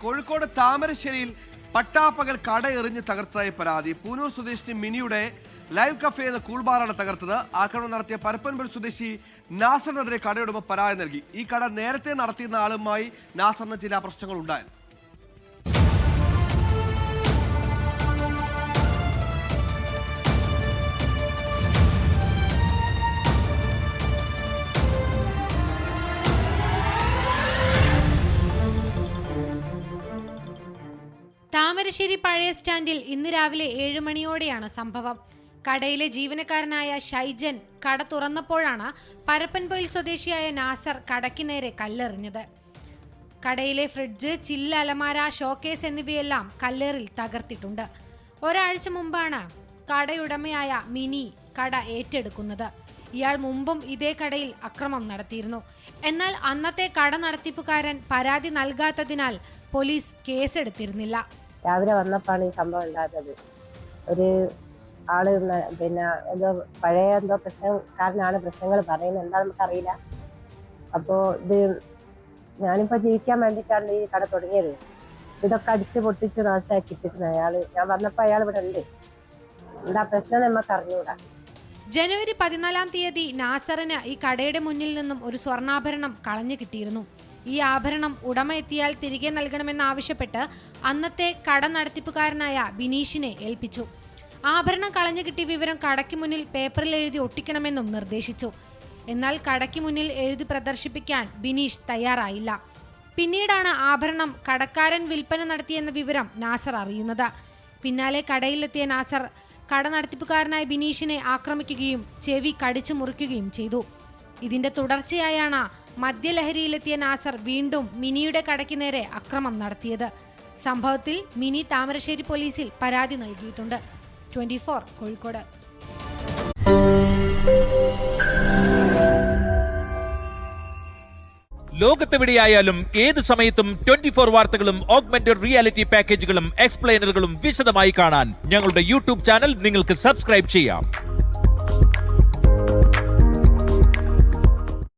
കോഴിക്കോട് താമരശ്ശേരിയിൽ പട്ടാപ്പകൽ കടയെറിഞ്ഞ് തകർത്തതായി പരാതി. പൂനൂർ സ്വദേശി മിനിയുടെ ലൈവ് കഫേ എന്ന കൂൾബാറാണ് തകർത്തത്. ആക്രമണം നടത്തിയ പരപ്പൻപുൽ സ്വദേശി നാസറിനെതിരെ കടയുടമ പരാതി നൽകി. ഈ കട നേരത്തെ നടത്തിയിരുന്ന ആളുമായി നാസറിന് ചില പ്രശ്നങ്ങൾ ഉണ്ടായിരുന്നു. താമരശ്ശേരി പഴയ സ്റ്റാൻഡിൽ ഇന്ന് രാവിലെ 7 മണിയോടെയാണ് സംഭവം. കടയിലെ ജീവനക്കാരനായ ഷൈജൻ കട തുറന്നപ്പോഴാണ് പരപ്പൻപൊയിൽ സ്വദേശിയായ നാസർ കടയ്ക്ക് നേരെ കല്ലെറിഞ്ഞത്. കടയിലെ ഫ്രിഡ്ജ്, ചില്ല്, അലമാര, ഷോക്കേസ് എന്നിവയെല്ലാം കല്ലേറിൽ തകർത്തിട്ടുണ്ട്. ഒരാഴ്ച മുമ്പാണ് കടയുടമയായ മിനി കട ഏറ്റെടുക്കുന്നത്. ഇയാൾ മുമ്പും ഇതേ കടയിൽ അക്രമം നടത്തിയിരുന്നു. എന്നാൽ അന്നത്തെ കട നടത്തിപ്പുകാരൻ പരാതി നൽകാത്തതിനാൽ പോലീസ് കേസെടുത്തിരുന്നില്ല. രാവിലെ വന്നപ്പോഴാണ് ഈ സംഭവം ഉണ്ടാകുന്നത്. ഒരു ആള് എന്തോ പഴയ പ്രശ്നക്കാരനാണ് പ്രശ്നങ്ങൾ പറയുന്നത്, എന്താ നമുക്കറിയില്ല. അപ്പോൾ ഞാനിപ്പോൾ ജീവിക്കാൻ വേണ്ടിയിട്ടാണ് ഈ കട തുടങ്ങിയത്. ഇതൊക്കെ അടിച്ച് പൊട്ടിച്ച് നാശമാക്കി ഇട്ടിരുന്ന അയാള്. ഞാൻ വന്നപ്പോൾ അയാൾ ഇവിടെ ഉണ്ട്. എന്താ പ്രശ്നം നമുക്ക് അറിഞ്ഞൂടാ. ജനുവരി 14-ാം തീയതി നാസറിന് ഈ കടയുടെ മുന്നിൽ നിന്നും ഒരു സ്വർണ്ണാഭരണം കളഞ്ഞു കിട്ടിയിരുന്നു. ഈ ആഭരണം ഉടമ എത്തിയാൽ തിരികെ നൽകണമെന്നാവശ്യപ്പെട്ട് അന്നത്തെ കട നടത്തിപ്പുകാരനായ ബിനീഷിനെ ഏൽപ്പിച്ചു. ആഭരണം കളഞ്ഞു കിട്ടിയ വിവരം കടയ്ക്ക് മുന്നിൽ പേപ്പറിൽ എഴുതി ഒട്ടിക്കണമെന്നും നിർദ്ദേശിച്ചു. എന്നാൽ കടയ്ക്ക് മുന്നിൽ എഴുതി പ്രദർശിപ്പിക്കാൻ ബിനീഷ് തയ്യാറായില്ല. പിന്നീടാണ് ആഭരണം കടക്കാരൻ വിൽപ്പന നടത്തിയെന്ന വിവരം നാസർ അറിയുന്നത്. പിന്നാലെ കടയിലെത്തിയ നാസർ കട നടത്തിപ്പുകാരനായ ബിനീഷിനെ ആക്രമിക്കുകയും ചെവി കടിച്ചു മുറിക്കുകയും ചെയ്തു. ഇതിന്റെ തുടർച്ചയായാണ് മദ്യലഹരിയിലെത്തിയ നാസർ വീണ്ടും മിനിയുടെ കടയ്ക്ക് നേരെ അക്രമം നടത്തിയത്. സംഭവത്തിൽ മിനി താമരശ്ശേരി പോലീസിൽ പരാതി നൽകിയിട്ടുണ്ട്. 24 കോഴിക്കോട്. ലോകത്തെവിടെയായാലും ഏത് സമയത്തും 24 വാർത്തകളും ഓഗ്മെന്റഡ് റിയാലിറ്റി പാക്കേജുകളും എക്സ്പ്ലെയിനറുകളും വിശദമായി കാണാൻ ഞങ്ങളുടെ യൂട്യൂബ് ചാനൽ നിങ്ങൾക്ക് സബ്സ്ക്രൈബ് ചെയ്യാം.